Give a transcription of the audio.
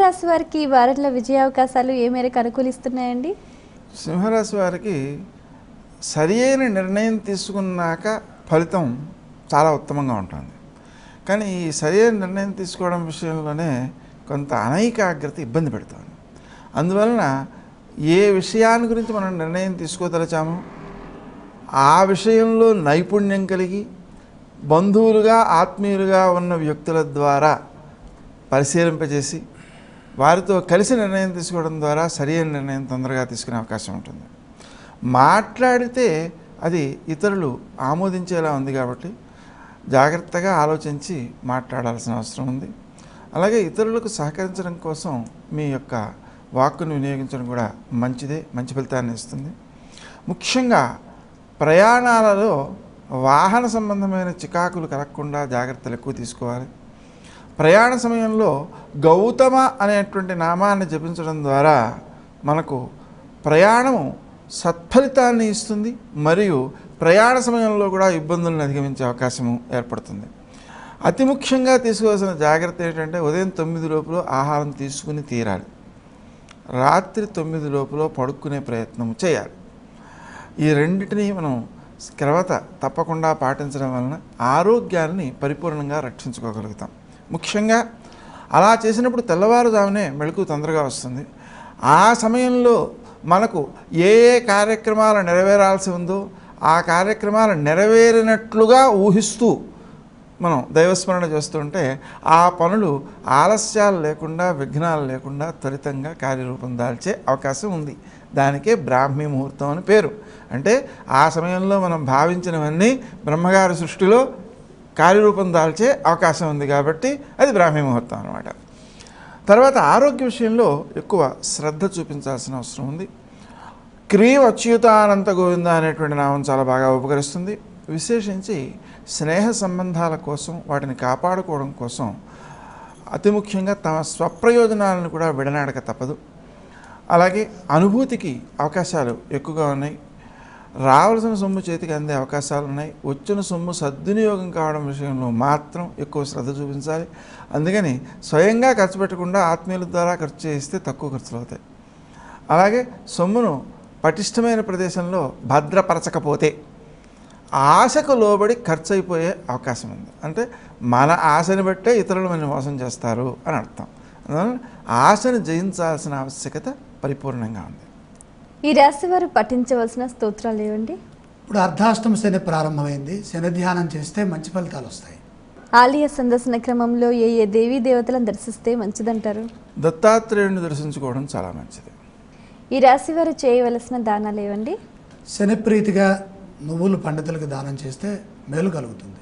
సింహరాశి వారికి ఈ వారంలో విజయావకాశాలు ఏ మేరకు అనుకూలిస్తున్నాయండి? సింహరాశి వారికి సరి అయిన నిర్ణయం తీసుకున్నాక ఫలితం చాలా ఉత్తమంగా ఉంటుంది. కానీ ఈ సరి అయిన నిర్ణయం తీసుకోవడం విషయంలోనే కొంత అనైకాగ్రత ఇబ్బంది పెడుతుంది. అందువలన ఏ విషయాన్ని గురించి మనం నిర్ణయం తీసుకోదలచామో ఆ విషయంలో నైపుణ్యం కలిగి బంధువులుగా ఆత్మీయులుగా ఉన్న వ్యక్తుల ద్వారా పరిశీలింపజేసి వారితో కలిసి నిర్ణయం తీసుకోవడం ద్వారా సరైన నిర్ణయం తొందరగా తీసుకునే అవకాశం ఉంటుంది. మాట్లాడితే అది ఇతరులు ఆమోదించేలా ఉంది కాబట్టి జాగ్రత్తగా ఆలోచించి మాట్లాడాల్సిన అవసరం ఉంది. అలాగే ఇతరులకు సహకరించడం కోసం మీ యొక్క వాక్కును వినియోగించడం కూడా మంచిదే, మంచి ఫలితాన్ని ఇస్తుంది. ముఖ్యంగా ప్రయాణాలలో వాహన సంబంధమైన చికాకులు కలగకుండా జాగ్రత్తలు ఎక్కువ తీసుకోవాలి. ప్రయాణ సమయంలో గౌతమ అనేటువంటి నామాన్ని జపించడం ద్వారా మనకు ప్రయాణము సత్ఫలితాన్ని ఇస్తుంది. మరియు ప్రయాణ సమయంలో కూడా ఇబ్బందులను అధిగమించే అవకాశము ఏర్పడుతుంది. అతి ముఖ్యంగా తీసుకోవాల్సిన జాగ్రత్త ఏంటంటే ఉదయం 9 లోపల ఆహారం తీసుకుని తీరాలి. రాత్రి 9 లోపల పడుకునే ప్రయత్నం చేయాలి. ఈ రెండింటినీ మనం క్రమత తప్పకుండా పాటించడం వలన ఆరోగ్యాన్ని పరిపూర్ణంగా రక్షించుకోగలుగుతాం. ముఖ్యంగా అలా చేసినప్పుడు తెల్లవారుజామునే మెళుకువ తొందరగా వస్తుంది. ఆ సమయంలో మనకు ఏ ఏ కార్యక్రమాలు నెరవేరాల్సి ఉందో ఆ కార్యక్రమాలు నెరవేరినట్లుగా ఊహిస్తూ మనం దైవస్మరణ చేస్తుంటే ఆ పనులు ఆలస్యాలు లేకుండా విఘ్నాలు లేకుండా త్వరితంగా కార్యరూపం దాల్చే అవకాశం ఉంది. దానికే బ్రాహ్మీ ముహూర్తం అని పేరు. అంటే ఆ సమయంలో మనం భావించినవన్నీ బ్రహ్మగారి సృష్టిలో కార్యరూపం దాల్చే అవకాశం ఉంది కాబట్టి అది బ్రాహ్మీ ముహూర్తం అన్నమాట. తర్వాత ఆరోగ్య విషయంలో ఎక్కువ శ్రద్ధ చూపించాల్సిన అవసరం ఉంది. క్రీం అచ్యుతానంత గోవింద అనేటువంటి నామం చాలా బాగా ఉపకరిస్తుంది. విశేషించి స్నేహ సంబంధాల కోసం వాటిని కాపాడుకోవడం కోసం అతి ముఖ్యంగా తమ స్వప్రయోజనాలను కూడా విడనాడక తప్పదు. అలాగే అనుభూతికి అవకాశాలు ఎక్కువగా ఉన్నాయి. రావాల్సిన సొమ్ము చేతికి అందే అవకాశాలు ఉన్నాయి. వచ్చిన సొమ్ము సద్వినియోగం కావడం విషయంలో మాత్రం ఎక్కువ శ్రద్ధ చూపించాలి. అందుకని స్వయంగా ఖర్చు పెట్టకుండా ఆత్మీయుల ద్వారా ఖర్చు చేయిస్తే తక్కువ ఖర్చులు అవుతాయి. అలాగే సొమ్మును పటిష్టమైన ప్రదేశంలో భద్రపరచకపోతే ఆశకు లోబడి ఖర్చు అయిపోయే అవకాశం ఉంది. అంటే మన ఆశని బట్టే ఇతరులు మనల్ని మోసం చేస్తారు అని అర్థం. అందువల్ల ఆశను జయించాల్సిన ఆవశ్యకత పరిపూర్ణంగా ఉంది. ఈ రాశి వారు పఠించవలసిన స్తోత్రాలు ఏవండి? ఇప్పుడు అర్ధాష్టమ శని ప్రారంభమైంది. శని ధ్యానం చేస్తే మంచి ఫలితాలు వస్తాయి. ఆలయ సందర్శన క్రమంలో ఏ ఏ దేవీ దేవతలను దర్శిస్తే మంచిదంటారు? దత్తాత్రేయుని దర్శించుకోవడం చాలా మంచిది. ఈ రాశి వారు చేయవలసిన దానాలు ఏవండి? శని ప్రీతిగా నువ్వులు పండితులకు దానం చేస్తే మేలు కలుగుతుంది.